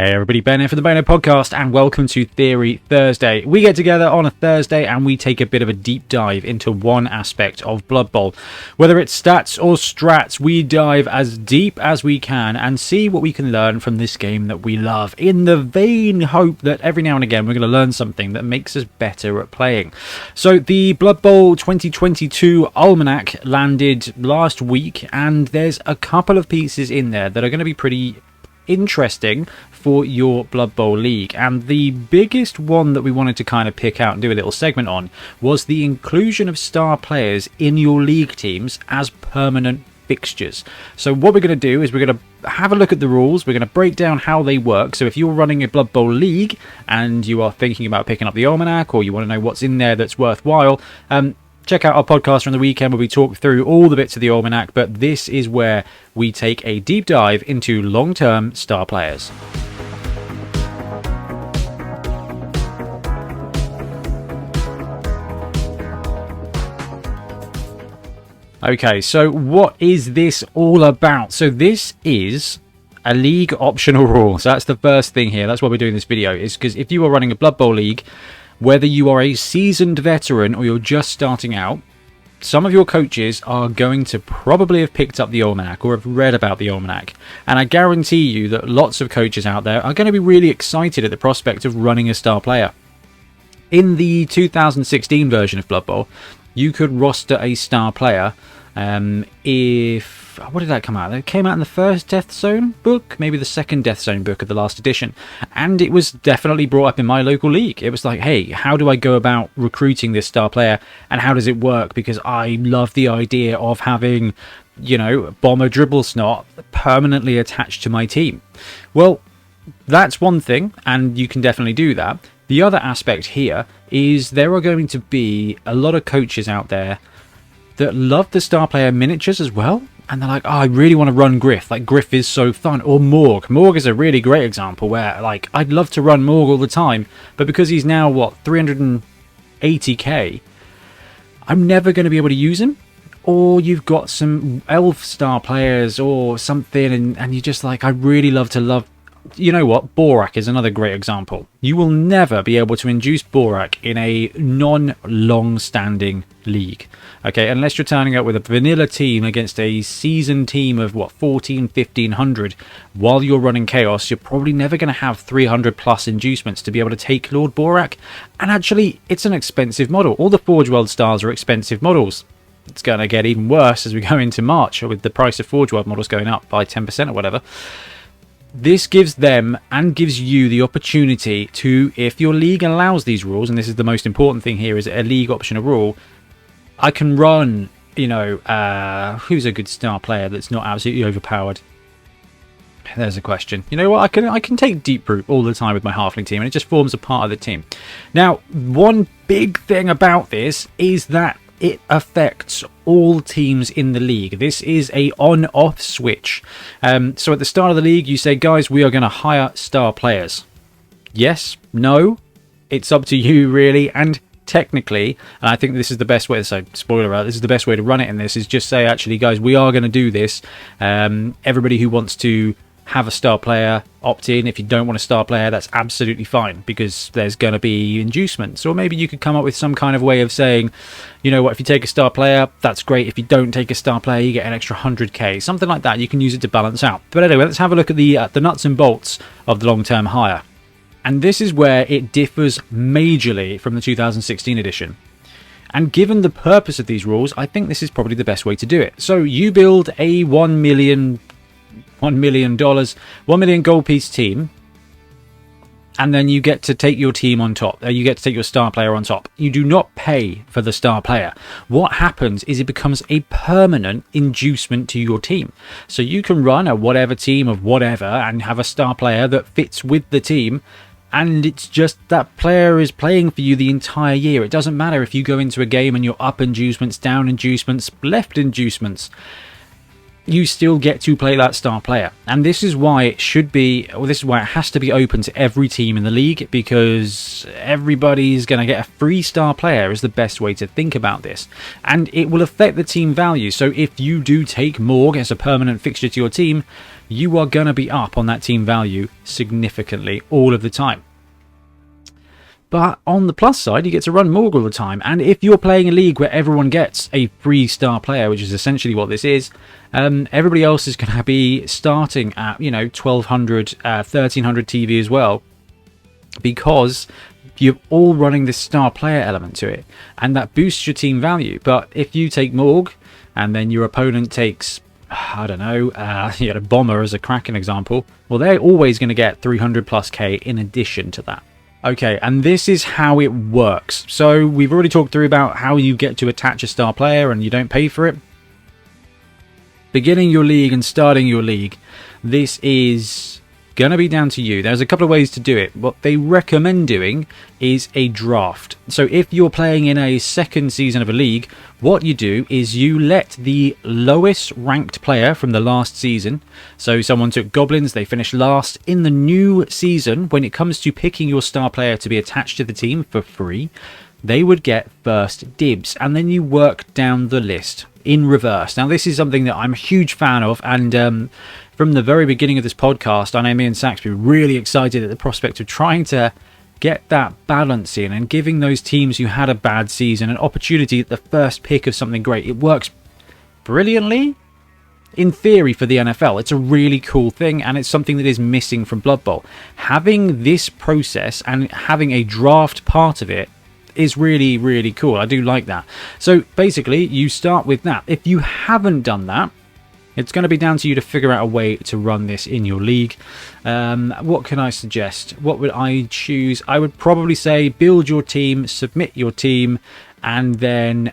Hey everybody, Ben here for the Bonehead podcast and welcome to Theory Thursday. We get together on a Thursday and we take a bit of a deep dive into one aspect of Blood Bowl. Whether it's stats or strats, we dive as deep as we can and see what we can learn from this game that we love, in the vain hope that every now and again we're going to learn something that makes us better at playing. So the Blood Bowl 2022 Almanac landed last week and there's a couple of pieces in there that are going to be pretty interesting for your Blood Bowl league, and the biggest one that we wanted to kind of pick out and do a little segment on was the inclusion of star players in your league teams as permanent fixtures. So what we're going to do is we're going to have a look at the rules, we're going to break down how they work. So if you're running a Blood Bowl league and you are thinking about picking up the Almanac, or you want to know what's in there that's worthwhile, check out our podcast from the weekend where we talk through all the bits of the Almanac, but this is where we take a deep dive into long-term star players. Okay, so what is this all about? So this is a league optional rule. So that's the first thing here. That's why we're doing this video, is because if you are running a Blood Bowl league, whether you are a seasoned veteran or you're just starting out, some of your coaches are going to probably have picked up the Almanac or have read about the Almanac. And I guarantee you that lots of coaches out there are going to be really excited at the prospect of running a star player. In the 2016 version of Blood Bowl, you could roster a star player what did that come out? It came out in the first Death Zone book, maybe the second Death Zone book of the last edition, and it was definitely brought up in my local league. It was like, hey, how do I go about recruiting this star player and how does it work? Because I love the idea of having, you know, Bomber Dribble Snot permanently attached to my team. Well, that's one thing, and you can definitely do that. The other aspect here is there are going to be a lot of coaches out there that love the star player miniatures as well, and they're like, oh, I really want to run Griff. Like, Griff is so fun. Or Morg. Morg is a really great example where, like, I'd love to run Morg all the time, but because he's now, what, 380k, I'm never going to be able to use him. Or you've got some elf star players or something, and you're just like, I really love to you know what? Borak is another great example. You will never be able to induce Borak in a non-long-standing league. Okay, unless you're turning up with a vanilla team against a seasoned team of, what, 1500 while you're running Chaos, you're probably never going to have 300 plus inducements to be able to take Lord Borak. And actually, it's an expensive model. All the Forge World stars are expensive models. It's going to get even worse as we go into March, with the price of Forge World models going up by 10% or whatever. This gives them and gives you the opportunity to, if your league allows these rules, and this is the most important thing here, is a league optional rule, I can run, you know, who's a good star player that's not absolutely overpowered? There's a question. You know what, I can take Deep Root all the time with my Halfling team, and it just forms a part of the team. Now, one big thing about this is that it affects all teams in the league. This is a on-off switch. So at the start of the league, you say, guys, we are going to hire star players. Yes, no, it's up to you, really. And technically, and I think this is the best way, so spoiler alert, this is the best way to run it in this, is just say, actually, guys, we are going to do this. Everybody who wants to have a star player, opt in. If you don't want a star player, that's absolutely fine, because there's going to be inducements. Or maybe you could come up with some kind of way of saying, you know what, if you take a star player, that's great. If you don't take a star player, you get an extra 100k. Something like that. You can use it to balance out. But anyway, let's have a look at the nuts and bolts of the long-term hire. And this is where it differs majorly from the 2016 edition. And given the purpose of these rules, I think this is probably the best way to do it. So you build a $1 million gold piece team, and then you get to take your team on top. You get to take your star player on top. You do not pay for the star player. What happens is it becomes a permanent inducement to your team. So you can run a whatever team of whatever and have a star player that fits with the team, and it's just that player is playing for you the entire year. It doesn't matter if you go into a game and you're up inducements, down inducements, left inducements. you still get to play that star player. And this is why it should be, or this is why it has to be open to every team in the league, because everybody's going to get a free star player is the best way to think about this. And it will affect the team value. So if you do take Morg as a permanent fixture to your team, you are going to be up on that team value significantly all of the time. But on the plus side, you get to run Morg all the time. And if you're playing a league where everyone gets a free star player, which is essentially what this is, everybody else is going to be starting at, 1200, 1300 TV as well, because you're all running this star player element to it. And that boosts your team value. But if you take Morg and then your opponent takes, I don't know, Bomber as a cracking example, well, they're always going to get 300 plus K in addition to that. Okay, and this is how it works. So we've already talked through about how you get to attach a star player and you don't pay for it. Beginning your league and starting your league, this is going to be down to you. There's a couple of ways to do it. What they recommend doing is a draft. So if you're playing in a second season of a league, what you do is you let the lowest ranked player from the last season, so someone took Goblins, they finished last, in the new season, when it comes to picking your star player to be attached to the team for free, they would get first dibs, and then you work down the list in reverse. Now this is something that I'm a huge fan of, and from the very beginning of this podcast, I know me and Saxby were really excited at the prospect of trying to get that balance in and giving those teams who had a bad season an opportunity at the first pick of something great. It works brilliantly in theory for the NFL. It's a really cool thing, and it's something that is missing from Blood Bowl. Having this process and having a draft part of it is really, really cool. I do like that. So basically, you start with that. If you haven't done that, it's going to be down to you to figure out a way to run this in your league. What can I suggest? What would I choose? I would probably say build your team, submit your team, and then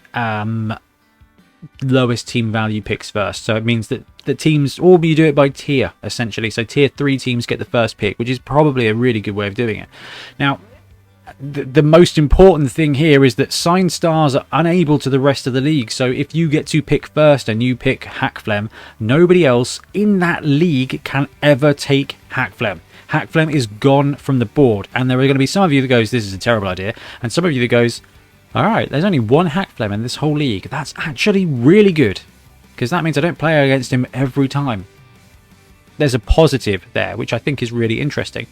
lowest team value picks first. So it means that the teams, or you do it by tier, essentially. So tier 3 teams get the first pick, which is probably a really good way of doing it. Now, the most important thing here is that signed stars are unable to the rest of the league. So if you get to pick first and you pick Hackflem, nobody else in that league can ever take Hackflem. Hackflem is gone from the board, and there are going to be some of you that goes, this is a terrible idea, and some of you that goes, alright, there's only one Hackflem in this whole league. That's actually really good, because that means I don't play against him every time. There's a positive there, which I think is really interesting.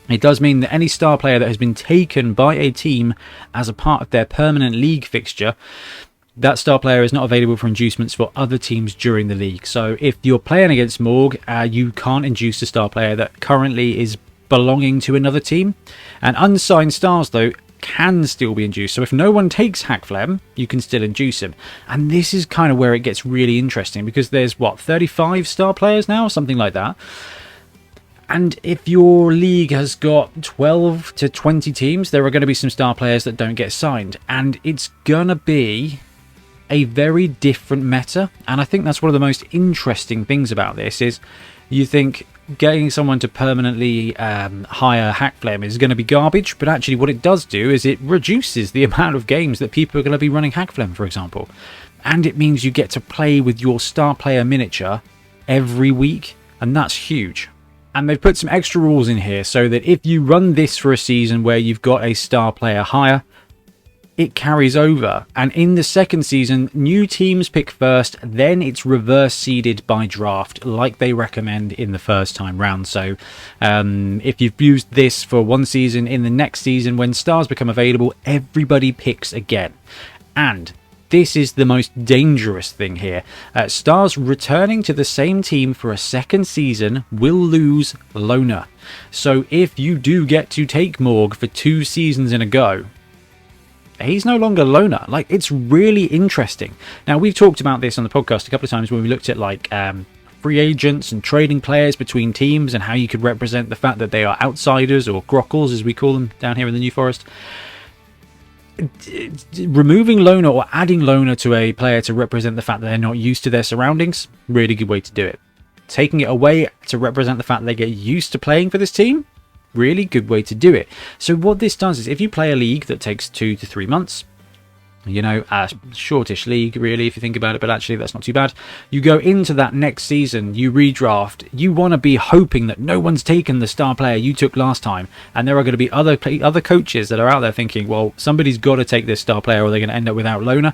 It does mean that any star player that has been taken by a team as a part of their permanent league fixture, that star player is not available for inducements for other teams during the league. So if you're playing against Morg, you can't induce a star player that currently is belonging to another team. And unsigned stars, though, can still be induced. So if no one takes Hackflem, you can still induce him. And this is kind of where it gets really interesting, because there's, what, 35 star players now? Something like that. And if your league has got 12 to 20 teams, there are going to be some star players that don't get signed. And it's going to be a very different meta. And I think that's one of the most interesting things about this is you think getting someone to permanently hire Hackflem is going to be garbage. But actually what it does do is it reduces the amount of games that people are going to be running Hackflem, for example. And it means you get to play with your star player miniature every week. And that's huge. And they've put some extra rules in here so that if you run this for a season where you've got a star player hire, it carries over. And in the second season, new teams pick first, then it's reverse seeded by draft, like they recommend in the first time round. So if you've used this for one season, in the next season, when stars become available, everybody picks again. And this is the most dangerous thing here. Stars returning to the same team for a second season will lose Loner. So if you do get to take Morg for 2 seasons in a go, he's no longer Loner. Like, it's really interesting. Now, we've talked about this on the podcast a couple of times when we looked at like free agents and trading players between teams and how you could represent the fact that they are outsiders, or grockles as we call them down here in the New Forest. Removing Loner or adding Loner to a player to represent the fact that they're not used to their surroundings, really good way to do it. Taking it away to represent the fact that they get used to playing for this team, really good way to do it. So what this does is if you play a league that takes 2 to 3 months, You know, a shortish league, really, if you think about it, but actually that's not too bad. You go into that next season, you redraft, you want to be hoping that no one's taken the star player you took last time, and there are going to be other coaches that are out there thinking, well, somebody's got to take this star player or they're going to end up without loaner.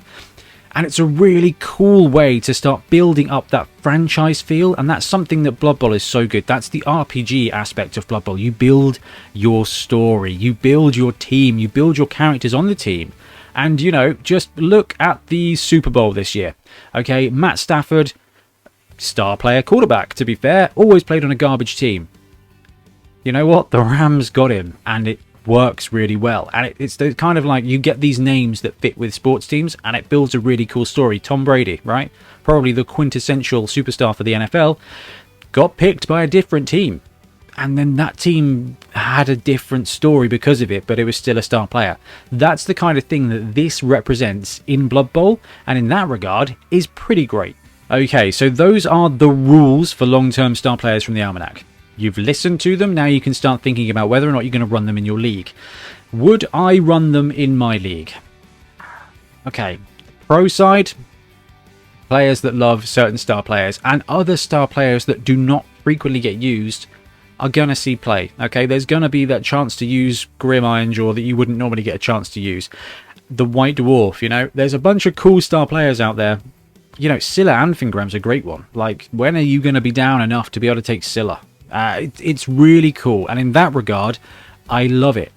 And it's a really cool way to start building up that franchise feel, and that's something that Blood Bowl is so good. That's the RPG aspect of Blood Bowl. You build your story, you build your team, you build your characters on the team. And, you know, just look at the Super Bowl this year. Okay, Matt Stafford, star player quarterback, to be fair, always played on a garbage team. You know what? The Rams got him, and it works really well. And it's the kind of like, you get these names that fit with sports teams, and it builds a really cool story. Tom Brady, right? Probably the quintessential superstar for the NFL, got picked by a different team. And then that team had a different story because of it, but it was still a star player. That's the kind of thing that this represents in Blood Bowl, and in that regard is pretty great. Okay, so those are the rules for long-term star players from the Almanac. You've listened to them, now you can start thinking about whether or not you're going to run them in your league. Would I run them in my league? Okay, pro side, players that love certain star players, and other star players that do not frequently get used are going to see play. Okay, there's going to be that chance to use Grim Ironjaw that you wouldn't normally get a chance to use. The White Dwarf, you know, there's a bunch of cool star players out there. You know, Scylla and Fingram's a great one. Like, when are you going to be down enough to be able to take Scylla? It's really cool, and in that regard, I love it.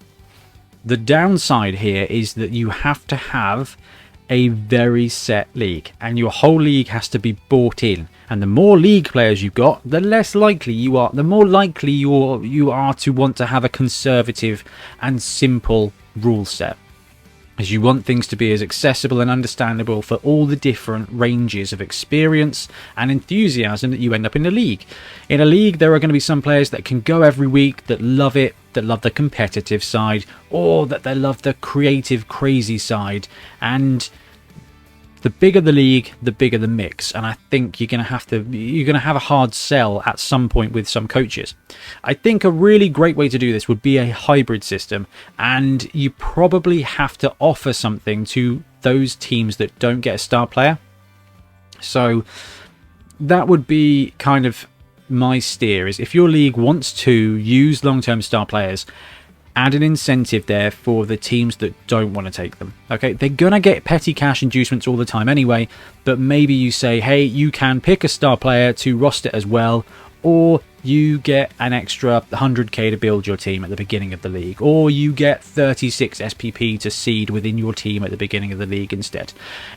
The downside here is that you have to have a very set league, and your whole league has to be bought in. And the more league players you've got, the less likely you are, the more likely you are to want to have a conservative and simple rule set, as you want things to be as accessible and understandable for all the different ranges of experience and enthusiasm that you end up in a league. In a league, there are going to be some players that can go every week, that love it, that love the competitive side, or that they love the creative, crazy side. And the bigger the league, the bigger the mix, and I think you're going to have a hard sell at some point with some coaches. I think a really great way to do this would be a hybrid system, and you probably have to offer something to those teams that don't get a star player. So that would be kind of my steer, is if your league wants to use long-term star players, add an incentive there for the teams that don't want to take them. Okay, they're gonna get petty cash inducements all the time anyway, but maybe you say, hey, you can pick a star player to roster as well, or you get an extra 100k to build your team at the beginning of the league, or you get 36 SPP to seed within your team at the beginning of the league instead.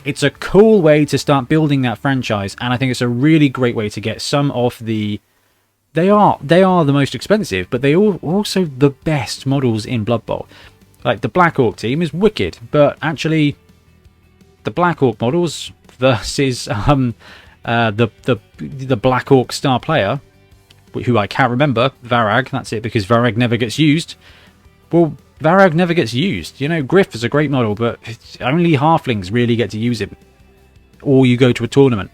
It's a cool way to start building that franchise, and I think it's a really great way to get some of the... They are the most expensive, but they are also the best models in Blood Bowl. Like, the Black Orc team is wicked, but actually the Black Orc models versus the Black Orc star player, who I can't remember, Varag, that's it, because Varag never gets used. Well, Varag never gets used. You know, Griff is a great model, but only halflings really get to use him. Or you go to a tournament.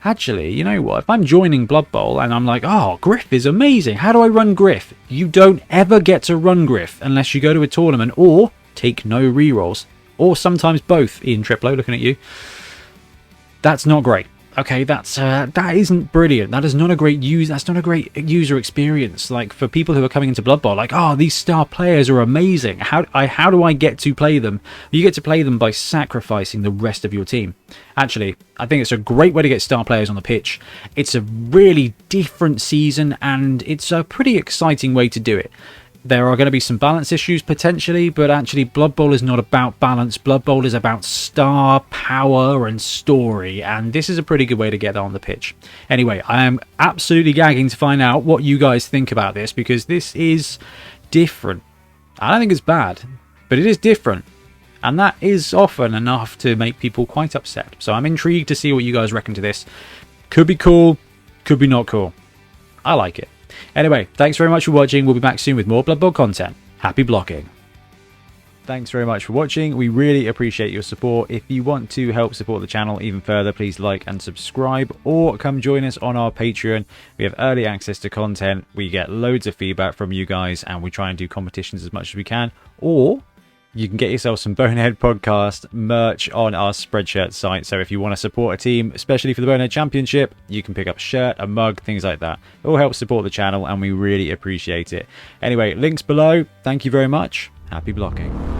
Actually, you know what? If I'm joining Blood Bowl and I'm like, oh, Griff is amazing. How do I run Griff? You don't ever get to run Griff unless you go to a tournament or take no rerolls. Or sometimes both. Ian Triplo, looking at you. That's not great. Okay, that isn't brilliant. That is not a great that's not a great user experience. Like, for people who are coming into Blood Bowl, like, oh, these star players are amazing. How do I get to play them? You get to play them by sacrificing the rest of your team. Actually, I think it's a great way to get star players on the pitch. It's a really different season, and it's a pretty exciting way to do it. There are going to be some balance issues potentially, but actually Blood Bowl is not about balance. Blood Bowl is about star power and story, and this is a pretty good way to get on the pitch. Anyway, I am absolutely gagging to find out what you guys think about this, because this is different. I don't think it's bad, but it is different, and that is often enough to make people quite upset. So I'm intrigued to see what you guys reckon to this. Could be cool, could be not cool. I like it. Anyway, thanks very much for watching. We'll be back soon with more Blood Bowl content. Happy blocking. Thanks very much for watching. We really appreciate your support. If you want to help support the channel even further, please like and subscribe, or come join us on our Patreon. We have early access to content. We get loads of feedback from you guys, and we try and do competitions as much as we can. Or you can get yourself some Bonehead podcast merch on our Spreadshirt site. So if you want to support a team, especially for the Bonehead Championship, you can pick up a shirt, a mug, things like that. It all helps support the channel and we really appreciate it. Anyway, links below. Thank you very much. Happy blocking.